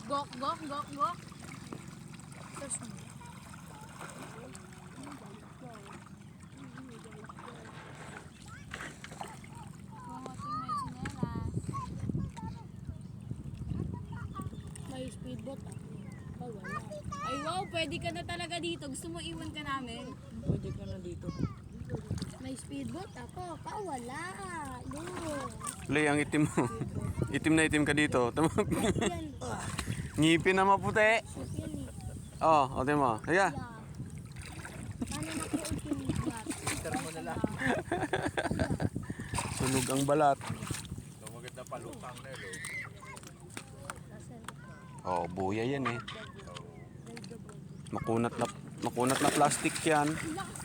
Gok, gok, gok, gok. May speedboat ah. Oh, wala. Ay wow, pwede ka na talaga dito. Gusto mo iwan ka namin? Pwede ka na dito. May speedboat ako. Wala. Look. Lay, ang itim mo. Itim na itim ka dito. Tama. Yan. Ngipin na maputi. Yan eh. Oh, o mo. Hiya. Yeah. Paano nakuot yung balat? Itar mo na lang. Sunog ang balat. So, maganda palutang na yun. Oh, buya yan eh. Makunat na plastic yan. Lakas